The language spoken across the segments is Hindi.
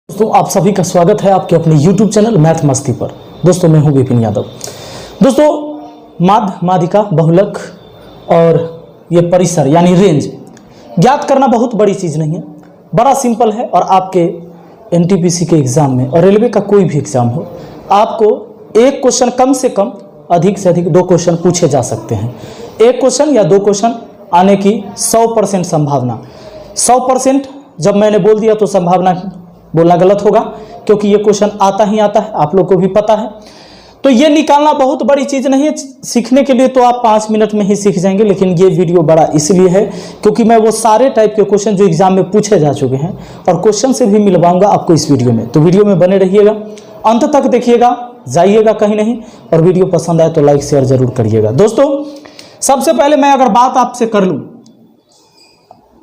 दोस्तों आप सभी का स्वागत है आपके अपने YouTube चैनल मैथ मस्ती पर। दोस्तों मैं हूं विपिन यादव। दोस्तों माध्य, माध्यिका, बहुलक और ये परिसर यानी रेंज ज्ञात करना बहुत बड़ी चीज़ नहीं है, बड़ा सिंपल है। और आपके एनटीपीसी के एग्ज़ाम में और रेलवे का कोई भी एग्ज़ाम हो, आपको एक क्वेश्चन कम से कम, अधिक से अधिक 2 क्वेश्चन पूछे जा सकते हैं। एक क्वेश्चन या 2 क्वेश्चन आने की 100% संभावना। 100% जब मैंने बोल दिया तो संभावना बोलना गलत होगा, क्योंकि ये क्वेश्चन आता ही आता है, आप लोग को भी पता है। तो ये निकालना बहुत बड़ी चीज़ नहीं है। सीखने के लिए तो आप 5 मिनट में ही सीख जाएंगे, लेकिन ये वीडियो बड़ा इसलिए है क्योंकि मैं वो सारे टाइप के क्वेश्चन जो एग्जाम में पूछे जा चुके हैं और क्वेश्चन से भी मिलवाऊंगा आपको इस वीडियो में। तो वीडियो में बने रहिएगा, अंत तक देखिएगा, जाइएगा कहीं नहीं। और वीडियो पसंद आए तो लाइक शेयर जरूर करिएगा। दोस्तों सबसे पहले मैं अगर बात आपसे कर लूँ,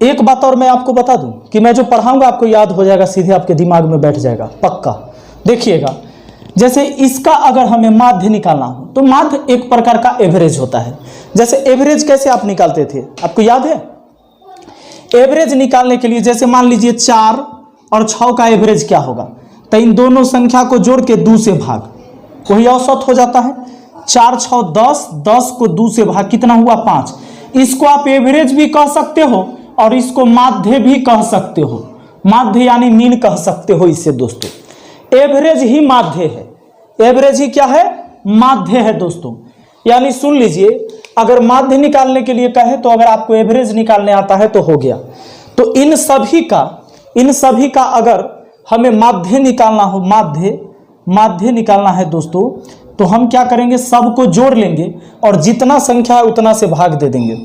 एक बात और मैं आपको बता दूं कि मैं जो पढ़ाऊंगा आपको याद हो जाएगा, सीधे आपके दिमाग में बैठ जाएगा पक्का। देखिएगा, जैसे इसका अगर हमें माध्य निकालना हो तो माध्य एक प्रकार का एवरेज होता है। जैसे एवरेज कैसे आप निकालते थे, आपको याद है? एवरेज निकालने के लिए जैसे मान लीजिए 4 और 6 का एवरेज क्या होगा, तो इन दोनों संख्या को जोड़ के 2 से भाग, वही औसत हो जाता है। 4 6 10, 10 को 2 से भाग, कितना हुआ 5। इसको आप एवरेज भी कह सकते हो और इसको माध्य भी कह सकते हो। माध्य यानी मीन कह सकते हो इससे। दोस्तों एवरेज ही माध्य है। एवरेज ही क्या है? माध्य है दोस्तों। यानी सुन लीजिए, अगर माध्य निकालने के लिए कहे तो अगर आपको एवरेज निकालने आता है तो हो गया। तो इन सभी का अगर हमें माध्य निकालना हो, माध्य निकालना है दोस्तों, तो हम क्या करेंगे, सबको जोड़ लेंगे और जितना संख्या है उतना से भाग दे देंगे।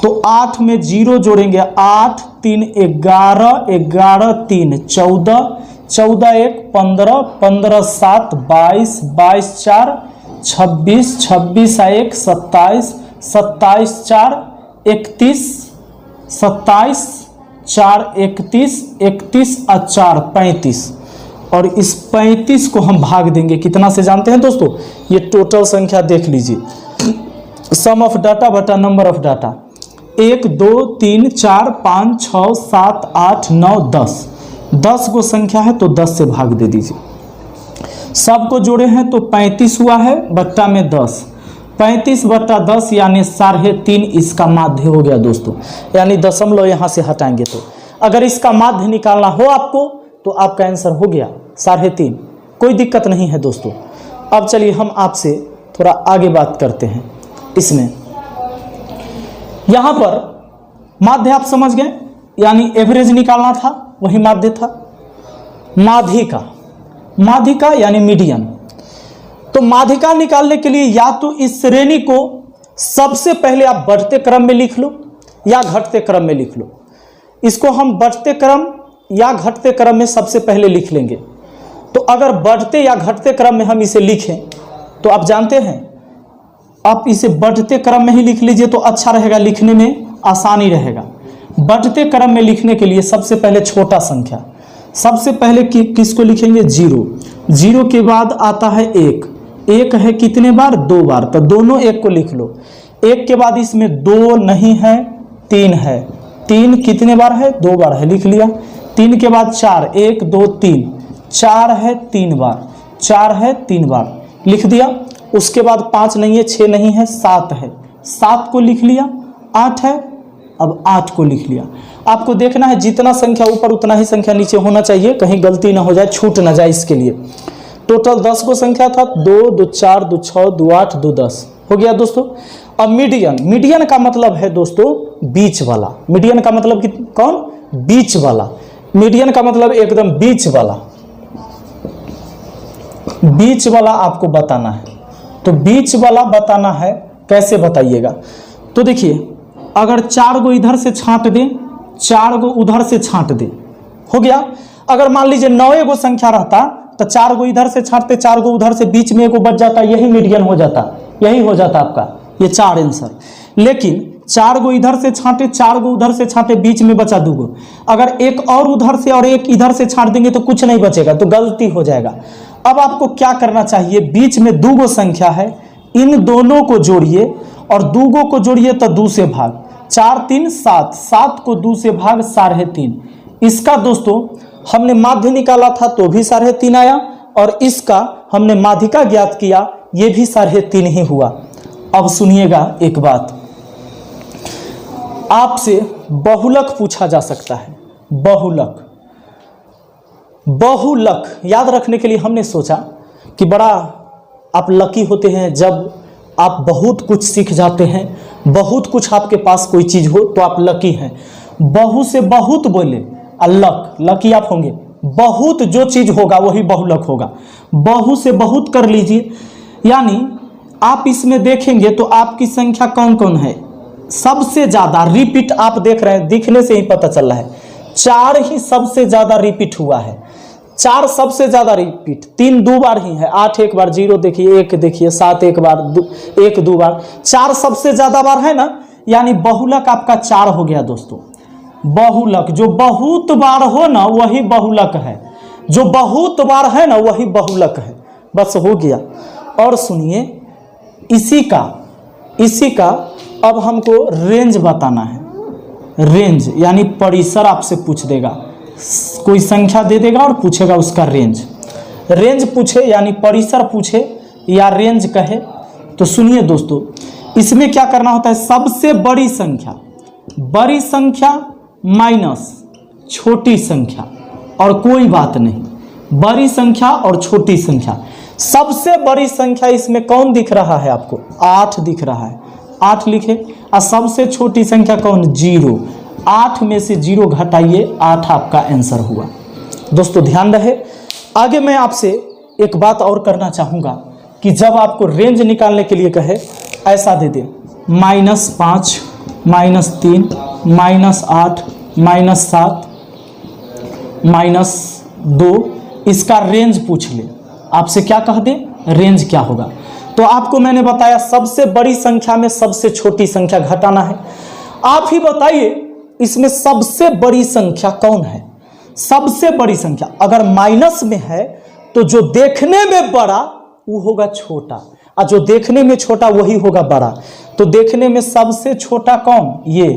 तो 8 में 0 जोड़ेंगे, 8 3 11, 11 3 14, 14 1 15, 15 7 22, 22 4 26, 26 1 27, 27 4 31, 27 4 31, 31 और 4 35। और इस 35 को हम भाग देंगे कितना से जानते हैं दोस्तों? ये टोटल संख्या देख लीजिए, सम ऑफ डाटा बटा नंबर ऑफ डाटा। 1 2 3 4 5 6 7 8 9 10, 10 को संख्या है तो 10 से भाग दे दीजिए। सबको जोड़े हैं तो 35 हुआ है, बट्टा में 10, 35 बट्टा 10 यानी 3.5 इसका माध्य हो गया दोस्तों। यानी दशमलव यहाँ से हटाएंगे तो अगर इसका माध्य निकालना हो आपको तो आपका आंसर हो गया 3.5। कोई दिक्कत नहीं है दोस्तों। अब चलिए हम आपसे थोड़ा आगे बात करते हैं। इसमें यहाँ पर माध्य आप समझ गए, यानी एवरेज निकालना था, वही माध्य था। माध्यिका यानी मीडियन। तो माध्यिका निकालने के लिए या तो इस श्रेणी को सबसे पहले आप बढ़ते क्रम में लिख लो या घटते क्रम में लिख लो। इसको हम बढ़ते क्रम या घटते क्रम में सबसे पहले लिख लेंगे। तो अगर बढ़ते या घटते क्रम में हम इसे लिखें तो आप जानते हैं, आप इसे बढ़ते क्रम में ही लिख लीजिए तो अच्छा रहेगा, लिखने में आसानी रहेगा। बढ़ते क्रम में लिखने के लिए सबसे पहले छोटा संख्या, सबसे पहले किसको लिखेंगे? 0। 0 के बाद आता है 1। 1 है कितने बार? 2 बार, तो दोनों 1 को लिख लो। 1 के बाद इसमें 2 नहीं है, 3 है। 3 कितने बार है? 2 बार है, लिख लिया। 3 के बाद 4, 1 2 3, 4 है 3 बार, 4 है 3 बार, लिख दिया। उसके बाद 5 नहीं है, 6 नहीं है, 7 है, 7 को लिख लिया। 8 है, अब 8 को लिख लिया। आपको देखना है जितना संख्या ऊपर उतना ही संख्या नीचे होना चाहिए, कहीं गलती ना हो जाए, छूट ना जाए, इसके लिए। टोटल 10 को संख्या था, 2 2 4 2 6 2 8 2 10 हो गया दोस्तों। अब मीडियन का मतलब है दोस्तों बीच वाला। मीडियन का मतलब कौन? बीच वाला। मीडियन का मतलब एकदम बीच वाला। बीच वाला आपको बताना है। तो बीच वाला बताना है, कैसे बताइएगा? तो देखिए, अगर 4 को इधर से छांट दें, 4 को उधर से छांट दें, हो गया। अगर मान लीजिए 9 को संख्या रहता तो 4 को इधर से छांटते, 4 को उधर से, बीच में 1 बच जाता, यही मीडियन हो जाता, यही हो जाता आपका ये 4 आंसर। लेकिन 4 को इधर से छांटे, 4 को उधर से छांटे, बीच में बचा 2 को। अगर एक और उधर से और एक इधर से छांट देंगे तो कुछ नहीं बचेगा, तो गलती हो जाएगा। अब आपको क्या करना चाहिए? बीच में 2 संख्या है, इन दोनों को जोड़िए और 2 को जोड़िए तो 2 से भाग। 4 3 7, 7 को 2 से भाग 3.5। इसका दोस्तों हमने माध्य निकाला था तो भी 3.5 आया, और इसका हमने माध्यिका ज्ञात किया, ये भी 3.5 ही हुआ। अब सुनिएगा एक बात, आपसे बहुलक पूछा जा सकता है। बहुलक, बहुलक याद रखने के लिए हमने सोचा कि बड़ा आप लकी होते हैं जब आप बहुत कुछ सीख जाते हैं, बहुत कुछ आपके पास कोई चीज हो तो आप लकी हैं। बहु से बहुत बोले लक, लकी आप होंगे। बहुत जो चीज होगा वही बहुलक होगा। बहु से बहुत कर लीजिए, यानी आप इसमें देखेंगे तो आपकी संख्या कौन कौन है सबसे ज्यादा रिपीट, आप देख रहे हैं, दिखने से ही पता चल रहा है 4 ही सबसे ज्यादा रिपीट हुआ है। 4 सबसे ज्यादा रिपीट, 3 2 बार ही है, 8 1 बार, 0 देखिए 1 देखिए, 7 1 बार, 1 2 बार, 4 सबसे ज्यादा बार है ना, यानी बहुलक आपका 4 हो गया दोस्तों। बहुलक जो बहुत बार हो ना वही बहुलक है, जो बहुत बार है ना वही बहुलक है, बस हो गया। और सुनिए इसी का अब हमको रेंज बताना है। रेंज यानी परिसर आपसे पूछ देगा, कोई संख्या दे देगा और पूछेगा उसका रेंज। रेंज पूछे यानी परिसर पूछे या रेंज कहे तो सुनिए दोस्तों, इसमें क्या करना होता है, सबसे बड़ी संख्या माइनस छोटी संख्या, और कोई बात नहीं, बड़ी संख्या और छोटी संख्या। सबसे बड़ी संख्या इसमें कौन दिख रहा है आपको, 8 दिख रहा है, 8 लिखे। और सबसे छोटी संख्या कौन, 0। 8 में से 0 घटाइए, 8 आपका आंसर हुआ। दोस्तों ध्यान रहे, आगे मैं आपसे एक बात और करना चाहूँगा कि जब आपको रेंज निकालने के लिए कहे ऐसा दे दे, -5, -3, -8, -7, -2, इसका रेंज पूछ ले, आपसे क्या कह दे, रेंज क्या होगा। तो आपको मैंने बताया सबसे बड़ी संख्या में सबसे छोटी संख्या घटाना है। आप ही बताइए इसमें सबसे बड़ी संख्या कौन है। सबसे बड़ी संख्या अगर माइनस में है तो जो देखने में बड़ा वो होगा छोटा, और जो देखने में छोटा वही होगा बड़ा। तो देखने में सबसे छोटा कौन, ये,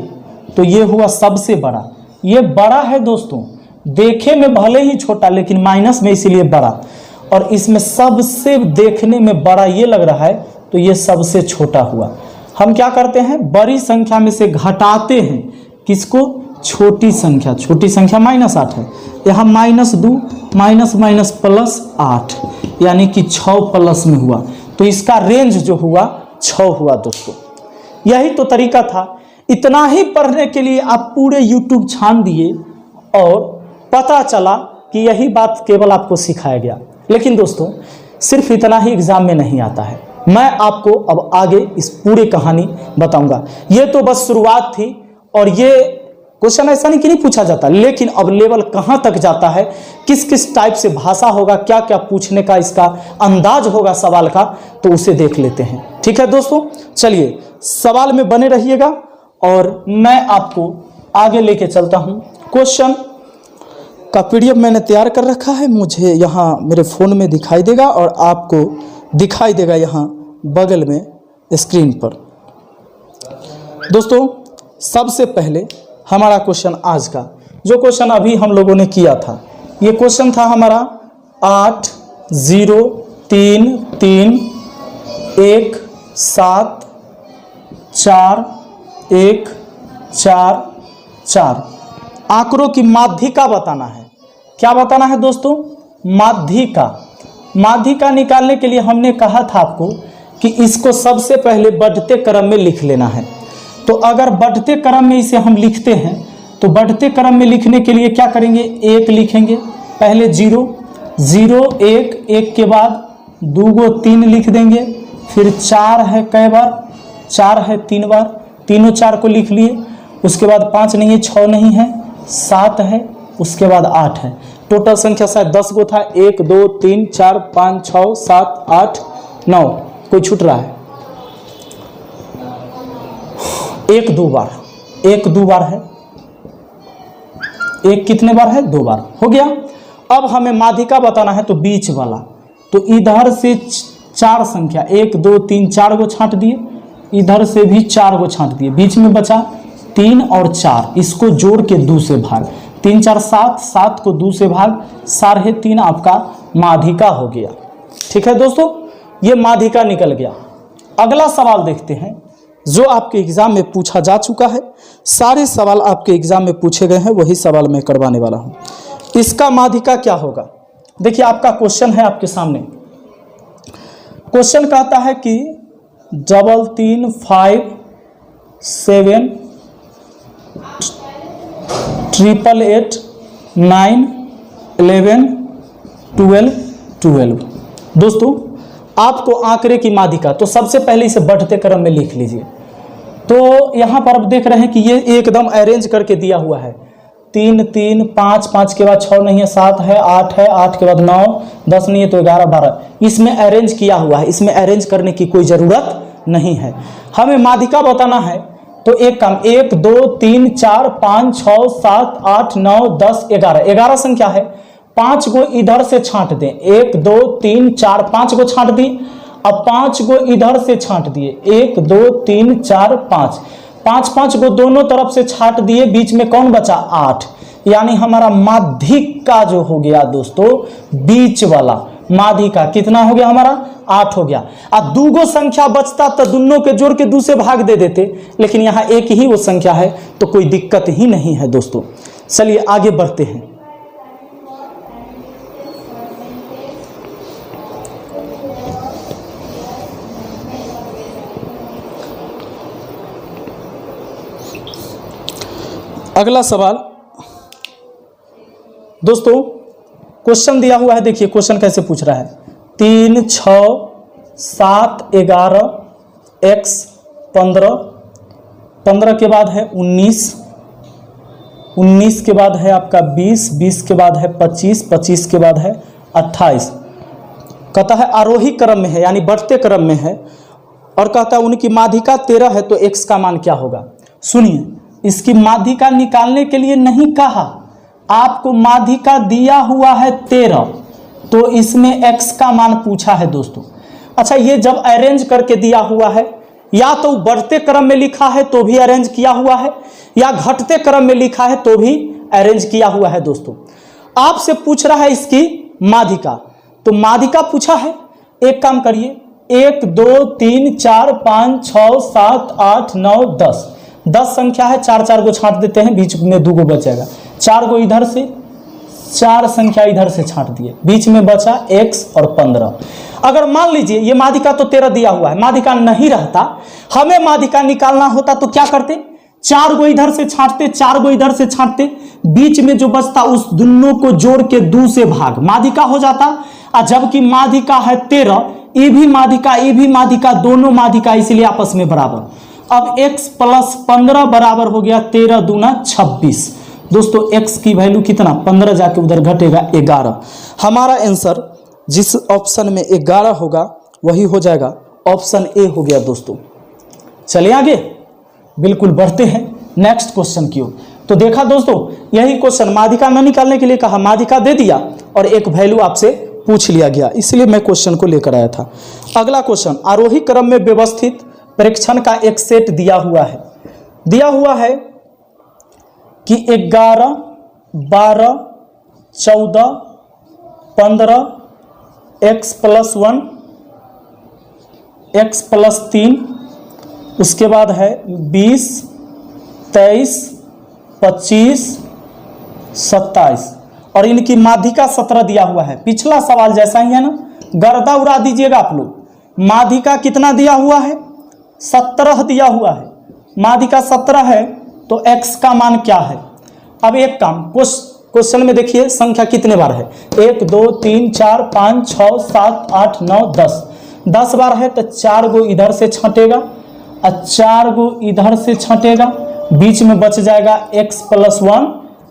तो ये हुआ सबसे बड़ा, ये बड़ा है दोस्तों। देखे में भले ही छोटा लेकिन माइनस में इसीलिए बड़ा, और इसमें सबसे देखने में बड़ा ये लग रहा है तो ये सबसे छोटा हुआ। हम क्या करते हैं, बड़ी संख्या में से घटाते हैं किसको, छोटी संख्या। छोटी संख्या -8 है, यहाँ -2 माइनस +8 यानी कि 6 प्लस में हुआ, तो इसका रेंज जो हुआ 6 हुआ दोस्तों। यही तो तरीका था। इतना ही पढ़ने के लिए आप पूरे YouTube छान दिए और पता चला कि यही बात केवल आपको सिखाया गया। लेकिन दोस्तों सिर्फ इतना ही एग्जाम में नहीं आता है, मैं आपको अब आगे इस पूरी कहानी बताऊंगा। ये तो बस शुरुआत थी, और ये क्वेश्चन ऐसा नहीं कि नहीं पूछा जाता, लेकिन अब लेवल कहां तक जाता है, किस किस टाइप से भाषा होगा, क्या क्या पूछने का इसका अंदाज होगा सवाल का, तो उसे देख लेते हैं। ठीक है दोस्तों, चलिए सवाल में बने रहिएगा और मैं आपको आगे लेके चलता हूं। क्वेश्चन का PDF मैंने तैयार कर रखा है, मुझे यहाँ मेरे फ़ोन में दिखाई देगा और आपको दिखाई देगा यहाँ बगल में स्क्रीन पर। दोस्तों सबसे पहले हमारा क्वेश्चन आज का, जो क्वेश्चन अभी हम लोगों ने किया था, ये क्वेश्चन था हमारा 8 0 3 3 1 7 4 1 4 4 आंकड़ों की माध्यिका बताना है। क्या बताना है दोस्तों, माध्यिका। माध्यिका निकालने के लिए हमने कहा था आपको कि इसको सबसे पहले बढ़ते क्रम में लिख लेना है। तो अगर बढ़ते क्रम में इसे हम लिखते हैं तो बढ़ते क्रम में लिखने के लिए क्या करेंगे, 1 लिखेंगे, पहले 0 0 1 1 के बाद 2 गो 3 लिख देंगे, फिर 4 है कई बार, 4 है 3 बार, तीनों 4 को लिख लिए। उसके बाद 5 नहीं है, 6 नहीं है, 7 है, उसके बाद 8 है। टोटल संख्या शायद 10 गो था, 1 2 3 4 5 6 7 8 9, कोई छूट रहा है, 1 2 बार, 1 2 बार है, 1 कितने बार है, 2 बार हो गया। अब हमें माध्यिका बताना है तो बीच वाला, तो इधर से 4 संख्या 1 2 3 4 गो छांट दिए, इधर से भी 4 गो छांट दिए, बीच में बचा 3 और 4, इसको जोड़ के 2 से भाग, 3 4 7, 7 को 2 से भाग, 3.5 आपका माध्यिका हो गया। ठीक है दोस्तों, ये माध्यिका निकल गया। अगला सवाल देखते हैं जो आपके एग्जाम में पूछा जा चुका है। सारे सवाल आपके एग्जाम में पूछे गए हैं, वही सवाल मैं करवाने वाला हूं। इसका माध्यिका क्या होगा? देखिए आपका क्वेश्चन है आपके सामने। क्वेश्चन कहता है कि 3 3 5 7 8 8 9 11 12 12। दोस्तों आपको आंकड़े की माध्यिका, तो सबसे पहले इसे बढ़ते क्रम में लिख लीजिए। तो यहाँ पर आप देख रहे हैं कि ये एकदम अरेंज करके दिया हुआ है। 3 3 5 5 के बाद 6 नहीं है, 7 है, 8 है, 8 के बाद 9 10 नहीं है तो 11 12, इसमें अरेंज किया हुआ है। इसमें अरेंज करने की कोई ज़रूरत नहीं है। हमें माध्यिका बताना है तो एक काम, 1 2 3 4 5 6 7 8 9 10 11, 11 संख्या है। 5 को इधर से छांट दें, 1 2 3 4 5 को छांट दी। अब 5 को इधर से छांट दिए, 1 2 3 4 5, 5 5 को दोनों तरफ से छांट दिए, बीच में कौन बचा? 8। यानी हमारा माध्यिका जो हो गया दोस्तों, बीच वाला माध्यिका कितना हो गया हमारा? 8 हो गया। अब दूगो संख्या बचता तो दोनों के जोड़ के 2 से भाग दे देते, लेकिन यहाँ एक ही वो संख्या है तो कोई दिक्कत ही नहीं है दोस्तों। चलिए आगे बढ़ते हैं। अगला सवाल दोस्तों, क्वेश्चन दिया हुआ है। देखिए क्वेश्चन कैसे पूछ रहा है। 3 6 7 11 x 15, 15 के बाद है 19, 19 के बाद है आपका 20, 20 के बाद है 25, 25 के बाद है 28। कहता है आरोही क्रम में है, यानी बढ़ते क्रम में है, और कहता है उनकी माध्यिका 13 है तो x का मान क्या होगा? सुनिए, इसकी माध्यिका निकालने के लिए नहीं कहा, आपको माध्यिका दिया हुआ है 13, तो इसमें x का मान पूछा है दोस्तों। अच्छा, ये जब अरेंज करके दिया हुआ है, या तो बढ़ते क्रम में लिखा है तो भी अरेंज किया हुआ है, या घटते क्रम में लिखा है तो भी अरेंज किया हुआ है दोस्तों। आपसे पूछ रहा है इसकी माध्यिका, तो माध्यिका पूछा है। एक काम करिए, 1 2 3 4 5 6 7 8 9 10, 10 संख्या है, 4 4 को छांट देते हैं, बीच में 2 को बचेगा। 4 को इधर से, 4 संख्या इधर से छांट दिए, बीच में बचा x और 15। अगर मान लीजिए ये माध्यिका तो 13 दिया हुआ है, माध्यिका नहीं रहता, हमें माध्यिका निकालना होता तो क्या करते? 4 को इधर से छांटते, 4 को इधर से छांटते, बीच में जो बचता उस दोनों को जोड़ के 2 से भाग, माध्यिका हो जाता। और जबकि माध्यिका है 13, ये भी माध्यिका, दोनों माध्यिका इसलिए आपस में बराबर। अब x + 15 बराबर हो गया 13 दूना 26। दोस्तों x की वैल्यू कितना? 15 जाके उधर घटेगा 11। हमारा आंसर जिस ऑप्शन में 11 होगा वही हो जाएगा, ऑप्शन ए हो गया दोस्तों। चलिए आगे, बिल्कुल बढ़ते हैं नेक्स्ट क्वेश्चन की ओर। तो देखा दोस्तों, यही क्वेश्चन माध्यिका न निकालने के लिए कहा, माध्यिका दे दिया और एक वैल्यू आपसे पूछ लिया गया, इसलिए मैं क्वेश्चन को लेकर आया था। अगला क्वेश्चन, आरोही क्रम में व्यवस्थित प्रेक्षण का एक सेट दिया हुआ है कि 11 12 14 15 x + 1 x + 3, उसके बाद है 20 23 25 27, और इनकी माध्यिका 17 दिया हुआ है। पिछला सवाल जैसा ही है ना, गर्दा उड़ा दीजिएगा आप लोग। माध्यिका कितना दिया हुआ है? 17 दिया हुआ है। माध्यिका 17 है तो x का मान क्या है? अब एक काम, क्वेश्चन में देखिए संख्या कितने बार है? 1 2 3 4 5 6 7 8 9 10, 10 बार है तो 4 को इधर से छटेगा और 4 को इधर से छटेगा, बीच में बच जाएगा x + 1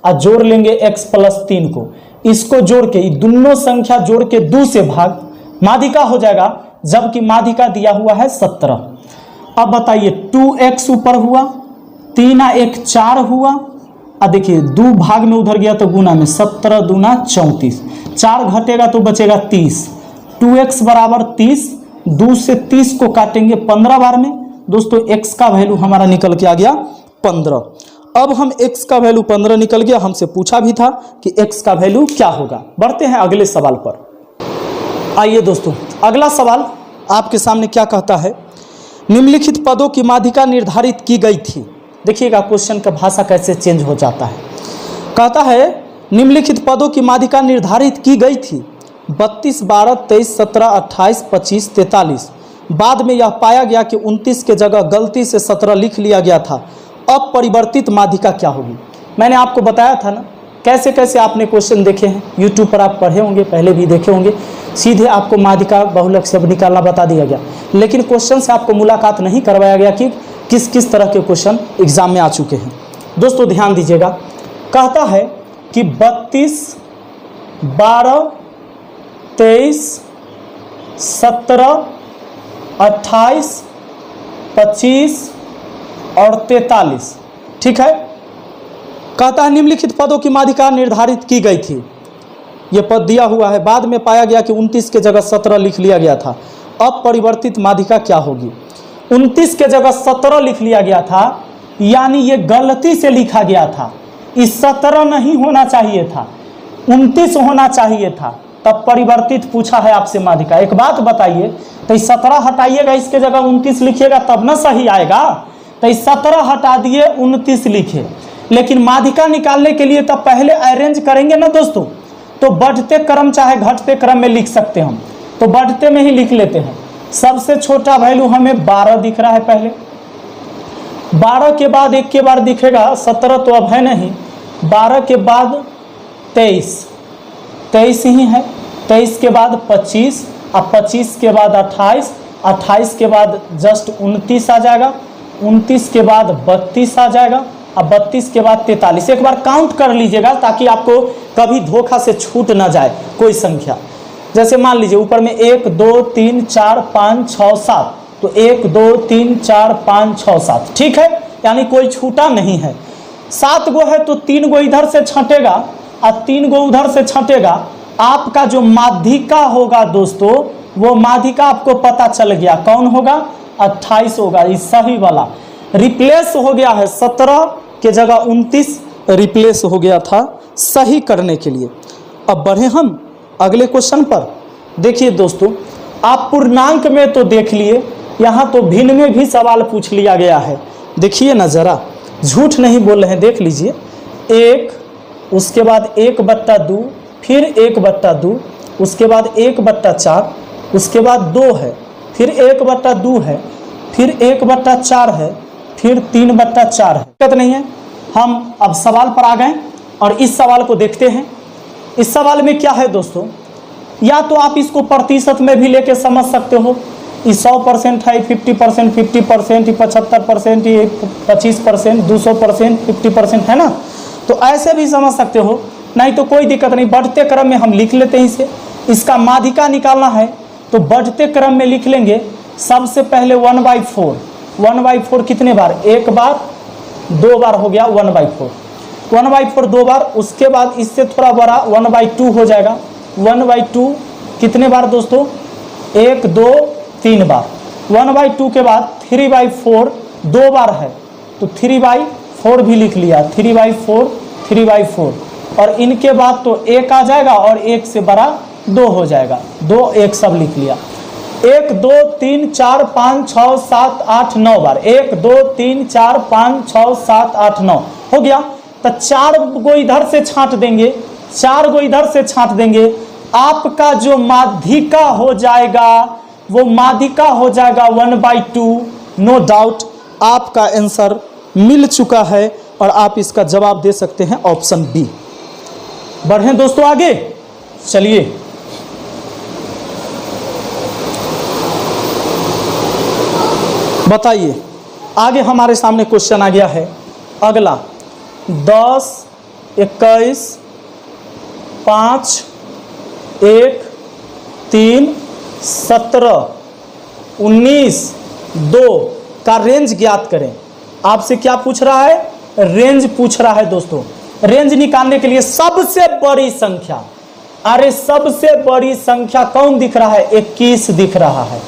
और जोड़ लेंगे x + 3 को। इसको जोड़ के, दोनों संख्या जोड़ के 2 से भाग, माध्यिका हो जाएगा, जबकि माध्यिका दिया हुआ है 17। अब बताइए 2x ऊपर हुआ, 3 और 1 4 हुआ, और देखिए 2 भाग में उधर गया तो गुना में, 17 दूना 34, 4 घटेगा तो बचेगा 30, 2x बराबर 30, 2 से 30 को काटेंगे 15 बार में दोस्तों, x का वैल्यू हमारा निकल के आ गया 15। अब हम x का वैल्यू 15 निकल गया, हमसे पूछा भी था कि x का वैल्यू क्या होगा। बढ़ते हैं अगले सवाल पर। आइए दोस्तों, अगला सवाल आपके सामने क्या कहता है, निम्नलिखित पदों की माध्यिका निर्धारित की गई थी। देखिएगा क्वेश्चन का भाषा कैसे चेंज हो जाता है। कहता है निम्नलिखित पदों की माध्यिका निर्धारित की गई थी 32, 12, 23, 17, 28, 25, 43। बाद में यह पाया गया कि 29 के जगह गलती से 17 लिख लिया गया था। अब परिवर्तित माध्यिका क्या होगी। मैंने आपको बताया था ना कैसे कैसे आपने क्वेश्चन देखे हैं, यूट्यूब पर आप पढ़े होंगे, पहले भी देखे होंगे। सीधे आपको माध्यिका बहुलक शब्द निकालना बता दिया गया, लेकिन क्वेश्चन से आपको मुलाकात नहीं करवाया गया कि किस किस तरह के क्वेश्चन एग्जाम में आ चुके हैं। दोस्तों ध्यान दीजिएगा, कहता है कि 32, 12, 23, 17, 28, 25 और 43, ठीक है। कहता है निम्नलिखित पदों की माध्यिका निर्धारित की गई थी। यह पद दिया हुआ है, बाद में पाया गया कि 29 के जगह 17 लिख लिया गया था। अब परिवर्तित माध्यिका क्या होगी। 29 के जगह 17 लिख लिया गया था, यानी ये गलती से लिखा गया था। इस 17 नहीं होना चाहिए था, 29 होना चाहिए था, तब परिवर्तित पूछा है आपसे माध्यिका। एक बात बताइए, तो इस 17 हटाइएगा, इसके जगह 29 लिखिएगा तब ना सही आएगा। तो इस 17 हटा दिए, 29 लिखे, लेकिन माध्यिका निकालने के लिए तब पहले अरेंज करेंगे ना दोस्तों। तो बढ़ते क्रम चाहे घटते क्रम में लिख सकते हैं हम, तो बढ़ते में ही लिख लेते हैं। सबसे छोटा वैल्यू हमें 12 दिख रहा है, पहले 12 के बाद एक के बार दिखेगा 17, तो अब है नहीं। 12 के बाद 23 ही है, 23 के बाद 25, अब 25 के बाद 28, 28 के बाद जस्ट 29 आ जाएगा, 29 के बाद 32 आ जाएगा, अब 32 के बाद 43। एक बार काउंट कर लीजिएगा ताकि आपको कभी धोखा से छूट ना जाए कोई संख्या। जैसे मान लीजिए ऊपर में 1, 2, 3, 4, 5, 6, 7, तो 1, 2, 3, 4, 5, 6, 7, ठीक है, यानी कोई छूटा नहीं है। 7 गो है तो 3 गो इधर से छंटेगा और 3 गो उधर से छंटेगा। आपका जो माध्यिका होगा दोस्तों, वो माध्यिका आपको पता चल गया, कौन होगा, 28 होगा। इस सही वाला रिप्लेस हो गया है, 17 के जगह 29 रिप्लेस हो गया था सही करने के लिए। अब बढ़े हम अगले क्वेश्चन पर। देखिए दोस्तों, आप पूर्णांक में तो देख लिए, यहाँ तो भिन्न में भी सवाल पूछ लिया गया है। देखिए ना जरा, झूठ नहीं बोल रहे हैं, देख लीजिए। 1, उसके बाद 1/2, फिर 1/2, उसके बाद 1/4, उसके बाद 2 है, फिर 1/2 है, फिर 1/4 है, फिर 3/4 है। दिक्कत नहीं है, हम अब सवाल पर आ गए और इस सवाल को देखते हैं। इस सवाल में क्या है दोस्तों, या तो आप इसको प्रतिशत में भी लेके समझ सकते हो, ये 100% है, 50%, 50%, 75%, 25%, 200%, 50% है ना, तो ऐसे भी समझ सकते हो। नहीं तो कोई दिक्कत नहीं, बढ़ते क्रम में हम लिख लेते हैं इसे। इसका माध्यिका निकालना है तो बढ़ते क्रम में लिख लेंगे। सबसे पहले 1/4, 1/4 कितने बार, एक बार, 2 बार हो गया 1/4, 1/4 2 बार। उसके बाद इससे थोड़ा बड़ा 1/2 हो जाएगा। 1/2 कितने बार दोस्तों, 1, 2, 3 बार। 1/2 के बाद 3/4 2 बार है, तो 3/4 भी लिख लिया, 3/4, 3/4। और इनके बाद तो 1 आ जाएगा और 1 से बड़ा 2 हो जाएगा, 2, 1 सब लिख लिया। 1, 2, 3, 4, 5, 6, 7, 8, 9 बार। 1, 2, 3, 4, 5, 6, 7, 8, 9 हो गया। तो 4 गो इधर से छांट देंगे, 4 गो इधर से छांट देंगे। आपका जो माध्यिका हो जाएगा वो माध्यिका हो जाएगा 1/2। नो डाउट आपका आंसर मिल चुका है और आप इसका जवाब दे सकते हैं ऑप्शन बी। बढ़ें दोस्तों आगे, चलिए बताइए। आगे हमारे सामने क्वेश्चन आ गया है अगला, 10, 21, 5, 1, 3, 17, 19, 2 का रेंज ज्ञात करें। आपसे क्या पूछ रहा है, रेंज पूछ रहा है दोस्तों। रेंज निकालने के लिए सबसे बड़ी संख्या, अरे सबसे बड़ी संख्या कौन दिख रहा है, 21 दिख रहा है।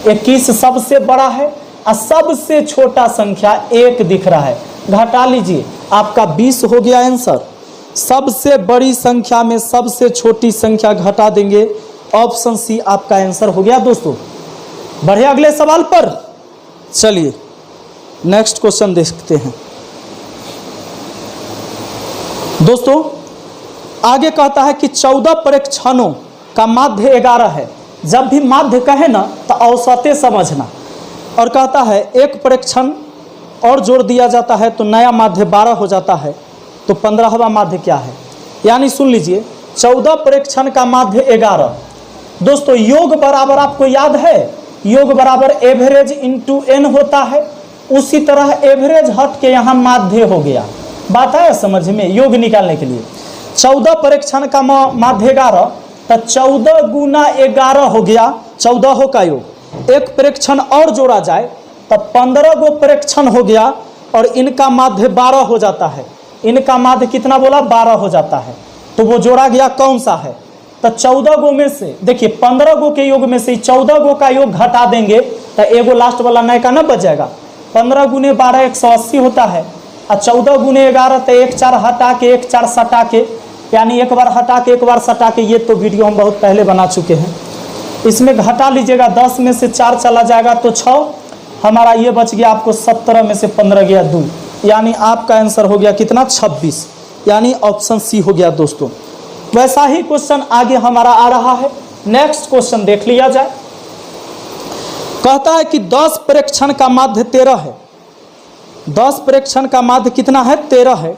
21 सबसे बड़ा है और सबसे छोटा संख्या 1 दिख रहा है। घटा लीजिए, आपका 20 हो गया आंसर। सबसे बड़ी संख्या में सबसे छोटी संख्या घटा देंगे, ऑप्शन सी आपका आंसर हो गया दोस्तों। बढ़े अगले सवाल पर। चलिए नेक्स्ट क्वेश्चन देखते हैं दोस्तों। आगे कहता है कि 14 परीक्षणों का माध्य 11 है। जब भी माध्य कहे ना तो औसते समझना। और कहता है एक परीक्षण और जोड़ दिया जाता है तो नया माध्य 12 हो जाता है, तो 15वां माध्य क्या है? यानी सुन लीजिए, 14 परीक्षण का माध्य 11। दोस्तों योग बराबर आपको याद है, योग बराबर एवरेज इंटू एन होता है। उसी तरह एवरेज हट के यहाँ माध्य हो गया। बात है समझ में योग निकालने के लिए। 14 परीक्षण का माध्य 11, तो 14 गुना 11 हो गया 14 का योग। एक परीक्षण और जोड़ा जाए तब 15 गो परीक्षण हो गया और इनका माध्य 12 हो जाता है। इनका माध्य कितना बोला? 12 हो जाता है। तो वो जोड़ा गया कौन सा है? तो 14 गो में से देखिए 15 गो के योग में से 14 गो का योग घटा देंगे तो एगो लास्ट वाला नए का न बच जाएगा। 15 गुने 12 180 होता है और 14 गुने 11 तो 1 4 हटा के 1 4 सटा के, यानी एक बार हटा के एक बार सटा के। ये तो वीडियो हम बहुत पहले बना चुके हैं। इसमें घटा लीजिएगा, 10 में से 4 चला जाएगा तो 6, हमारा ये बच गया आपको 17 में से 15 गया 2, यानी आपका आंसर हो गया कितना? 26, यानी ऑप्शन सी हो गया दोस्तों। वैसा ही क्वेश्चन आगे हमारा आ रहा है। नेक्स्ट क्वेश्चन देख लिया जाए। कहता है कि 10 परीक्षण का माध्य 13 है। 10 परीक्षण का माध्य कितना है? 13 है।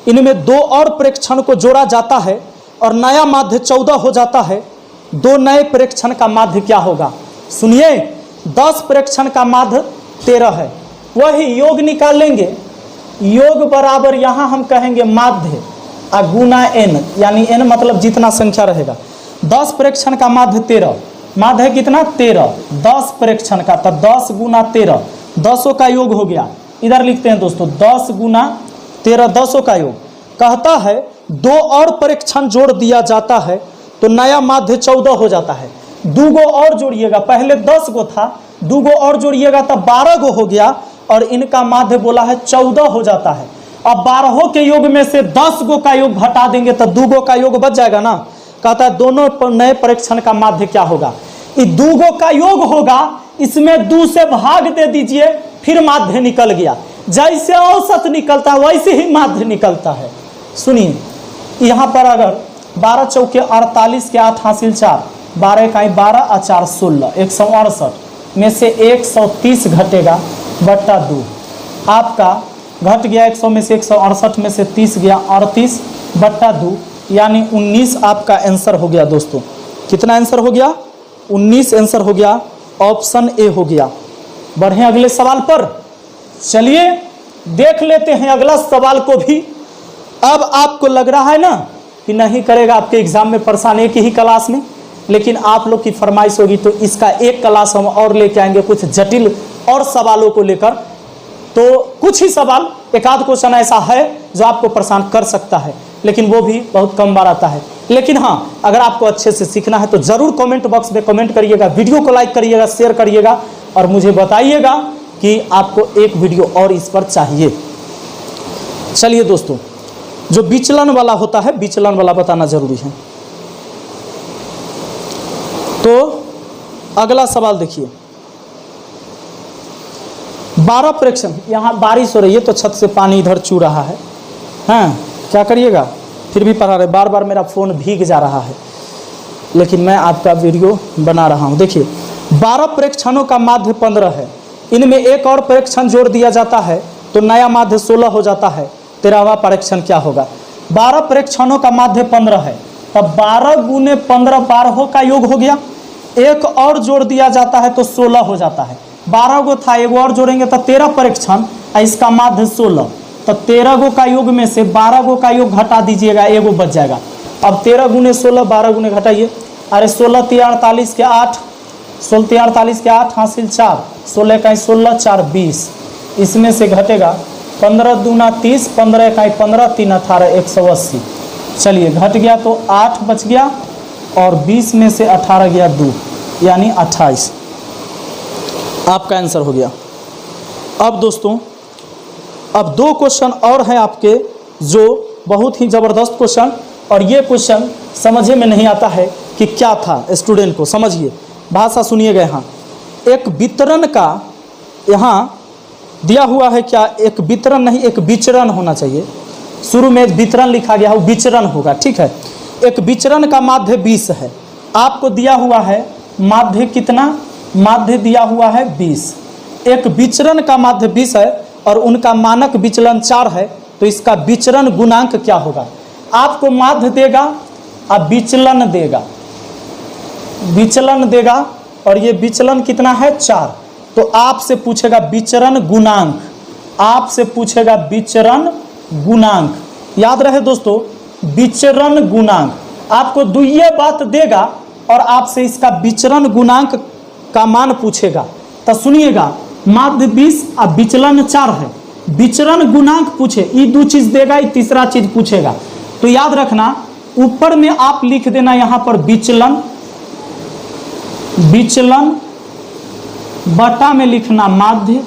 इनमें 2 और परीक्षण को जोड़ा जाता है और नया माध्य 14 हो जाता है। 2 नए परीक्षण का माध्य क्या होगा? सुनिए, 10 परीक्षण का माध्य 13 है। वही योग निकाल लेंगे। योग बराबर यहाँ हम कहेंगे माध्य गुना एन, यानी एन मतलब जितना संख्या रहेगा। 10 परीक्षण का माध्य 13, माध्य कितना? 13। 10 परीक्षण का तो 10 गुना 13, 10 का योग हो गया। इधर लिखते हैं दोस्तों 10 गुना 13, 10 का योग। कहता है 2 और परीक्षण जोड़ दिया जाता है तो नया माध्य 14 हो जाता है। 2 गो और जोड़िएगा, पहले 10 गो था, 2 गो और जोड़िएगा तो 12 गो हो गया और इनका माध्य बोला है 14 हो जाता है। अब 12 के योग में से 10 गो का योग घटा देंगे तो 2 गो का योग बच जाएगा ना। कहता है दोनों नए परीक्षण का माध्य क्या होगा? ये 2 गो का योग होगा, इसमें 2 से भाग दे दीजिए, फिर माध्य निकल गया। जैसे औसत निकलता है वैसे ही माध्य निकलता है। सुनिए, यहाँ पर अगर 12 चौके 48 के 8 हासिल 4, 12 का 12 और 4 16, 168 में से 130 घटेगा बट्टा 2। आपका घट गया 100 में से 168 में से 30 गया 38 बट्टा 2, यानी 19 आपका आंसर हो गया दोस्तों। कितना आंसर हो गया? 19 आंसर हो गया। ऑप्शन ए हो गया। बढ़े अगले सवाल पर। चलिए देख लेते हैं अगला सवाल को भी। अब आपको लग रहा है ना कि नहीं करेगा आपके एग्जाम में परेशान एक ही क्लास में, लेकिन आप लोग की फरमाइश होगी तो इसका एक क्लास हम और लेके आएंगे कुछ जटिल और सवालों को लेकर। तो कुछ ही सवाल, एक आध क्वेश्चन ऐसा है जो आपको परेशान कर सकता है, लेकिन वो भी बहुत कम बार आता है। लेकिन हाँ, अगर आपको अच्छे से सीखना है तो ज़रूर कमेंट बॉक्स में कमेंट करिएगा, वीडियो को लाइक करिएगा, शेयर करिएगा और मुझे बताइएगा कि आपको एक वीडियो और इस पर चाहिए। चलिए दोस्तों, जो विचलन वाला होता है, विचलन वाला बताना जरूरी है। तो अगला सवाल देखिए, 12 परीक्षण। यहाँ बारिश हो रही है तो छत से पानी इधर चू रहा है। हाँ, क्या करिएगा, फिर भी पढ़ा रहे, बार बार मेरा फ़ोन भीग जा रहा है, लेकिन मैं आपका वीडियो बना रहा हूँ। देखिए 12 परीक्षणों का माध्य 15 है। इनमें एक और परीक्षण जोड़ दिया जाता है तो नया माध्य 16 हो जाता है। 13वां परीक्षण क्या होगा? 12 परीक्षणों का माध्य 15 है, तब 12 गुने 15 12 का योग हो गया। एक और जोड़ दिया जाता है तो 16 हो जाता है। 12 गो था, एक और जोड़ेंगे तो 13 परीक्षण, इसका माध्य 16। तो 13 गो का योग में से 12 गो का योग घटा दीजिएगा, एगो बच जाएगा। अब 13 गुने 16, 12 गुने घटाइए। अरे 16 × 48 के 8, 16 × 48 के 8 हासिल 4, 16 का 16 4 20, इसमें से घटेगा 15 दूना 30, 15 का 15 3 18 180। चलिए घट गया तो 8 बच गया और 20 में से 18 गया 2, यानी 28 आपका आंसर हो गया। अब दोस्तों अब 2 क्वेश्चन और हैं आपके जो बहुत ही ज़बरदस्त क्वेश्चन, और ये क्वेश्चन समझे में नहीं आता है कि क्या था। स्टूडेंट को समझिए, भाषा सुनिएगा। यहाँ एक वितरण का यहाँ दिया हुआ है, क्या एक वितरण नहीं एक विचरण होना चाहिए। शुरू में वितरण लिखा गया है, वो विचरण होगा, ठीक है। एक विचरण का माध्य 20 है, आपको दिया हुआ है माध्य कितना, माध्य दिया हुआ है 20। एक विचरण का माध्य 20 है और उनका मानक विचलन 4 है, तो इसका विचरण गुणांक क्या होगा। आपको माध्य देगा और विचलन देगा, विचलन देगा, और ये विचलन कितना है 4, तो आपसे पूछेगा विचरण गुणांक, आपसे पूछेगा विचरण गुणांक। याद रहे दोस्तों, विचरण गुणांक आपको दुइये बात देगा और आपसे इसका विचरण गुणांक का मान पूछेगा। तो सुनिएगा, माध्य 20 और विचलन 4 है, विचरण गुणांक पूछे, ये 2 चीज देगा, ये तीसरा चीज पूछेगा। तो याद रखना, ऊपर में आप लिख देना यहाँ पर विचलन, विचलन बटा में लिखना माध्य,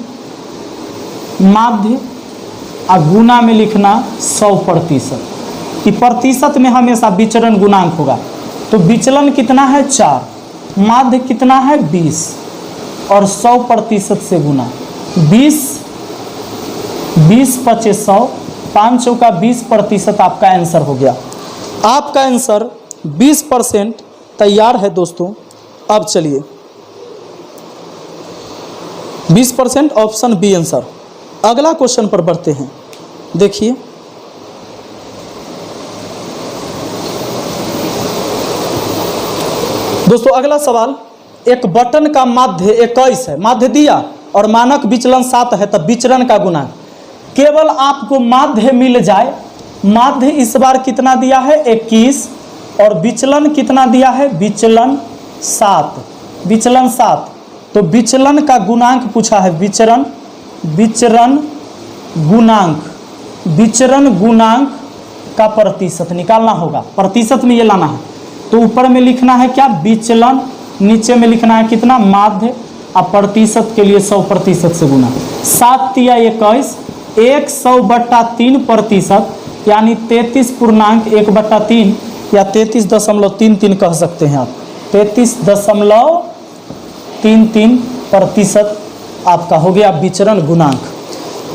माध्य और गुना में लिखना 100%, कि प्रतिशत में हमेशा विचरण गुणांक होगा। तो विचलन कितना है 4, माध्य कितना है 20 और 100% से गुना। 20 20 25 100, 5 चौका 20% आपका आंसर हो गया। आपका आंसर 20% तैयार है दोस्तों। अब चलिए 20% ऑप्शन बी आंसर। अगला क्वेश्चन पर बढ़ते हैं। देखिए दोस्तों, अगला सवाल, एक बटन का माध्य 21 है, माध्य दिया और मानक विचलन 7 है, तब विचरण का गुणांक। केवल आपको माध्य मिल जाए, माध्य इस बार कितना दिया है 21 और विचलन कितना दिया है, विचलन 7, विचलन 7, तो विचलन का गुणांक पूछा है, विचरण, विचरण गुणांक, विचरण गुणांक का प्रतिशत निकालना होगा, प्रतिशत में ये लाना है। तो ऊपर में लिखना है क्या, विचलन, नीचे में लिखना है कितना, माध्य, और प्रतिशत के लिए 100% से गुना। 7 तिया 21, 100/3%, यानी 33.1/3 या 33.33 कह सकते हैं आप, 33.33% आपका हो गया विचरण गुणांक।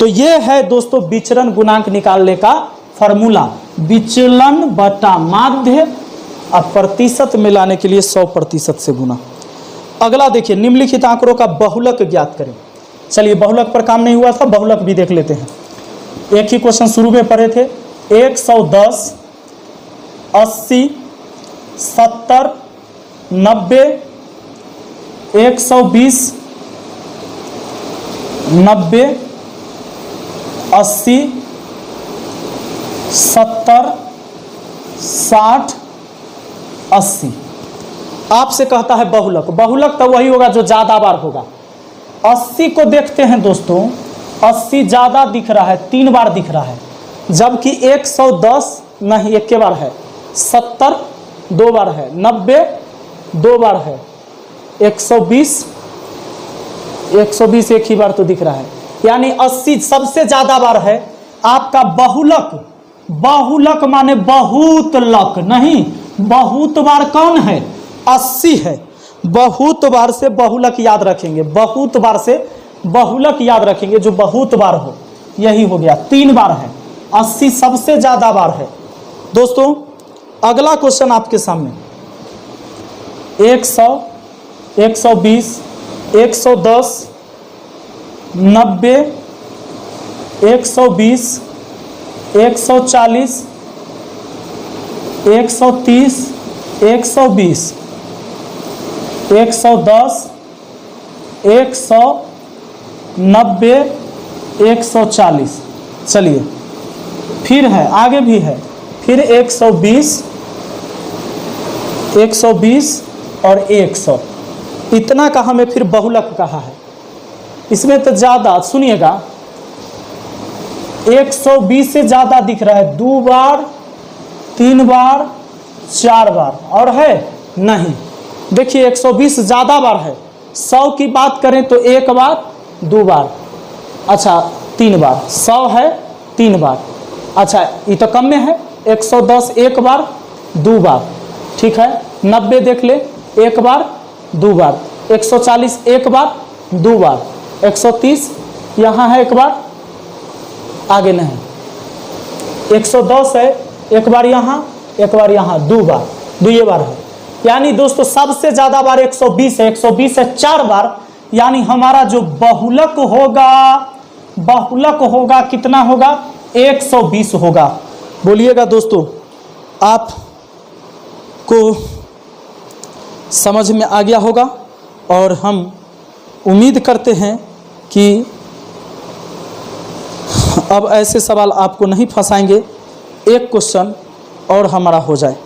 तो ये है दोस्तों विचरण गुणांक निकालने का फॉर्मूला, विचलन बटा माध्य और प्रतिशत मिलाने के लिए 100% से गुना। अगला देखिए, निम्नलिखित आंकड़ों का बहुलक ज्ञात करें। चलिए, बहुलक पर काम नहीं हुआ था, बहुलक भी देख लेते हैं। एक ही क्वेश्चन शुरू में पढ़े थे, 110, 80, 70, 90, 120, 90, 80, 70, 60, 80। आपसे कहता है बहुलक, बहुलक तो वही होगा जो ज्यादा बार होगा। 80 को देखते हैं दोस्तों, 80 ज्यादा दिख रहा है, 3 बार दिख रहा है, जबकि 110 नहीं, 1 बार है, 70 2 बार है, 90 2 बार है, 120 एक ही बार तो दिख रहा है, यानी 80 सबसे ज्यादा बार है। आपका बहुलक, बहुलक माने बहुत लक नहीं, बहुत बार कौन है, 80 है। बहुत बार से बहुलक याद रखेंगे, बहुत बार से बहुलक याद रखेंगे, जो बहुत बार हो, यही हो गया, 3 बार है, 80 सबसे ज्यादा बार है। दोस्तों अगला क्वेश्चन आपके सामने, 100, 120, 110, 90, 120, 140, 130, 120, 110, 190, 140। चलिए फिर है, आगे भी है, फिर 120, 120 और 100, इतना का हमें फिर बहुलक कहा है। इसमें तो ज़्यादा सुनिएगा, 120 से ज़्यादा दिख रहा है, 2 बार, 3 बार, 4 बार, और है नहीं। देखिए 120 ज़्यादा बार है, 100 की बात करें तो 1 बार, 2 बार, अच्छा 3 बार, 100 है 3 बार, अच्छा ये तो कम में है, 110 एक बार 2 बार, ठीक है, 90 देख ले 1 बार 2 बार, 140 एक बार 2 बार, 130 यहाँ है 1 बार, आगे नहीं, 110 है 1 बार यहाँ 1 बार यहाँ, 2 बार, 2 बार है, यानी दोस्तों सबसे ज्यादा बार 120 है, 120 है 4 बार, यानी हमारा जो बहुलक होगा कितना होगा, 120 होगा। बोलिएगा दोस्तों, आपको समझ में आ गया होगा और हम उम्मीद करते हैं कि अब ऐसे सवाल आपको नहीं फंसाएंगे। एक क्वेश्चन और हमारा हो जाए,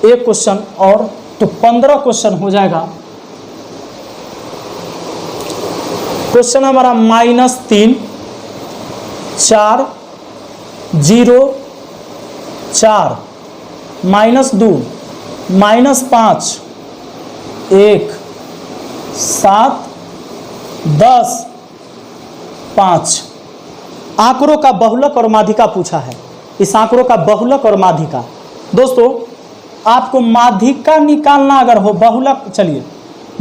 एक क्वेश्चन और तो 15 क्वेश्चन हो जाएगा। क्वेश्चन हमारा -3 4 0 4 -2 -5 1 7 10 5 आंकड़ों का बहुलक और माध्यिका पूछा है। इस आंकड़ों का बहुलक और माध्यिका, दोस्तों आपको माध्यिका निकालना अगर हो, बहुलक चलिए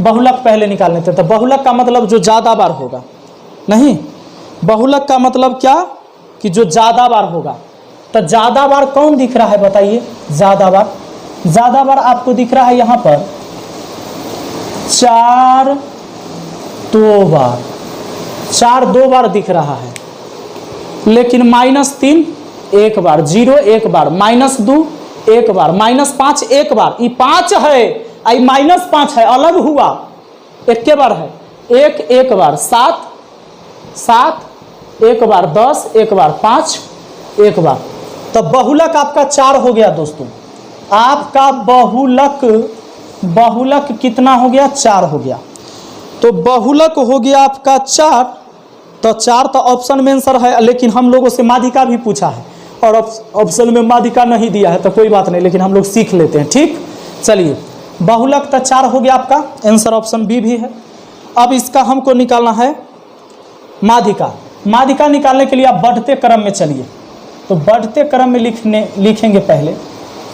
बहुलक पहले निकाल लेते हैं। तो बहुलक का मतलब जो ज़्यादा बार होगा, नहीं, बहुलक का मतलब क्या कि जो ज़्यादा बार होगा। तो ज़्यादा बार कौन दिख रहा है बताइए, ज़्यादा बार आपको दिख रहा है यहाँ पर 4 2 बार, 4 2 बार दिख रहा है, लेकिन -3 1 बार, 0 1 बार, -2 1 बार, -5 1 बार, ये 5 है, आई -5 है, अलग हुआ, एक बार है, 1 1 बार, 7 7 1 बार, 10 1 बार, 5 1 बार। तो बहुलक आपका 4 हो गया दोस्तों, आपका बहुलक कितना हो गया, 4 हो गया। तो बहुलक हो गया आपका 4, तो 4 तो ऑप्शन में आंसर है, लेकिन हम लोगों से माध्यिका भी पूछा है और ऑप्शन में माध्यिका नहीं दिया है, तो कोई बात नहीं, लेकिन हम लोग सीख लेते हैं, ठीक। चलिए बहुलक तो 4 हो गया, आपका आंसर ऑप्शन बी भी है। अब इसका हमको निकालना है माध्यिका निकालने के लिए आप बढ़ते क्रम में चलिए। तो बढ़ते क्रम में लिखेंगे पहले,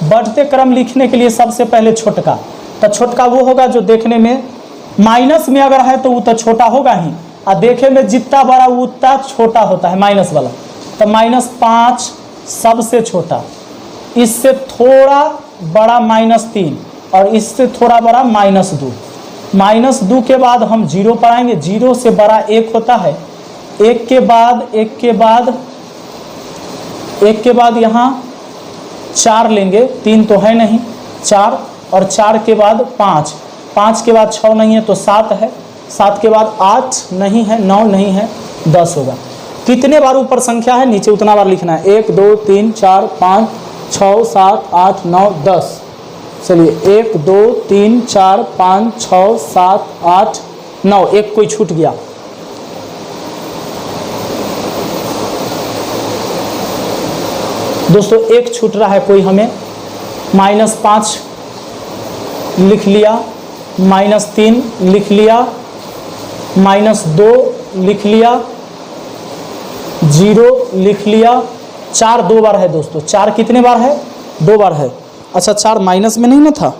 बढ़ते क्रम लिखने के लिए सबसे पहले छोटका, तो छोटका वो होगा जो देखने में माइनस में अगर है तो वो तो छोटा होगा ही, और देखे में जितना बड़ा उतना छोटा होता है माइनस वाला। तो -5 सबसे छोटा, इससे थोड़ा बड़ा -3 और इससे थोड़ा बड़ा -2। -2 के बाद हम 0 पर आएंगे, 0 से बड़ा 1 होता है, 1 के बाद यहाँ 4 लेंगे, 3 तो है नहीं, 4 और 4 के बाद 5, 5 के बाद 6 नहीं है तो 7 है, 7 के बाद 8 नहीं है, 9 नहीं है, 10 होगा। कितने बार ऊपर संख्या है नीचे उतना बार लिखना है, 1 2 3 4 5 6 7 8 9 10। चलिए 1 2 3 4 5 6 7 8 9, एक कोई छूट गया। दोस्तों एक छूट रहा है कोई, हमें -5 लिख लिया, -3 लिख लिया, -2 लिख लिया, 0 लिख लिया, 4 2 बार है दोस्तों। 4 कितने बार है, 2 बार है। अच्छा 4 माइनस में नहीं ना था,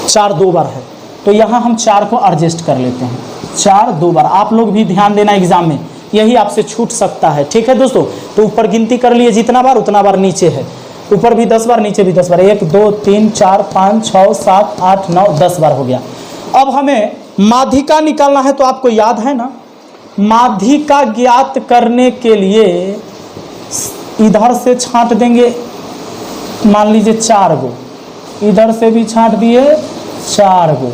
4 2 बार है, तो यहाँ हम 4 को एडजस्ट कर लेते हैं। 4 2 बार, आप लोग भी ध्यान देना एग्जाम में, यही आपसे छूट सकता है, ठीक है दोस्तों। तो ऊपर गिनती कर लिए जितना बार उतना बार नीचे है, ऊपर भी 10 बार नीचे भी 10 बार, 1 2 3 4 5 6 7 8 9 10 बार हो गया। अब हमें माध्यिका निकालना है, तो आपको याद है ना, माध्यिका ज्ञात करने के लिए इधर से छांट देंगे, मान लीजिए 4 गो, इधर से भी छांट दिए 4 गो,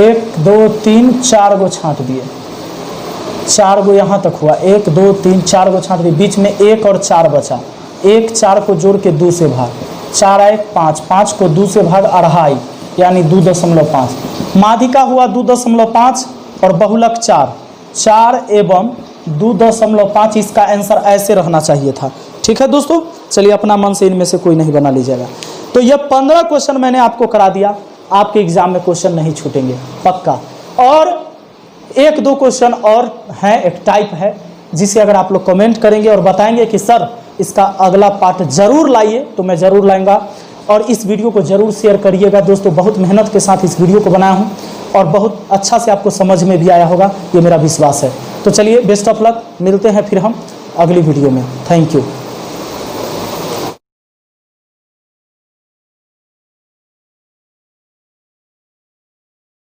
1 2 3 4 गो छांट दिए, 4 गो यहाँ तक हुआ, 1 2 3 4 गो छांट दिए, बीच में 1 और 4 बचा, 1 4 को जोड़ के 2 से भाग, 4 1 5, 5 को 2 से भाग 2.5 यानी 2.5। माध्यिका हुआ 2.5 और बहुलक 4 एवं 2.5। इसका आंसर ऐसे रहना चाहिए था, ठीक है दोस्तों। चलिए अपना मन से इनमें से कोई नहीं बना लीजिएगा। तो ये 15 क्वेश्चन मैंने आपको करा दिया, आपके एग्जाम में क्वेश्चन नहीं छूटेंगे पक्का। और एक दो क्वेश्चन और हैं, एक टाइप है जिसे अगर आप लोग कमेंट करेंगे और बताएंगे कि सर इसका अगला पार्ट जरूर लाइए, तो मैं ज़रूर लाऊंगा। और इस वीडियो को ज़रूर शेयर करिएगा दोस्तों, बहुत मेहनत के साथ इस वीडियो को बनाया हूँ और बहुत अच्छा से आपको समझ में भी आया होगा, ये मेरा विश्वास है। तो चलिए बेस्ट ऑफ लक, मिलते हैं फिर हम अगली वीडियो में। Thank you.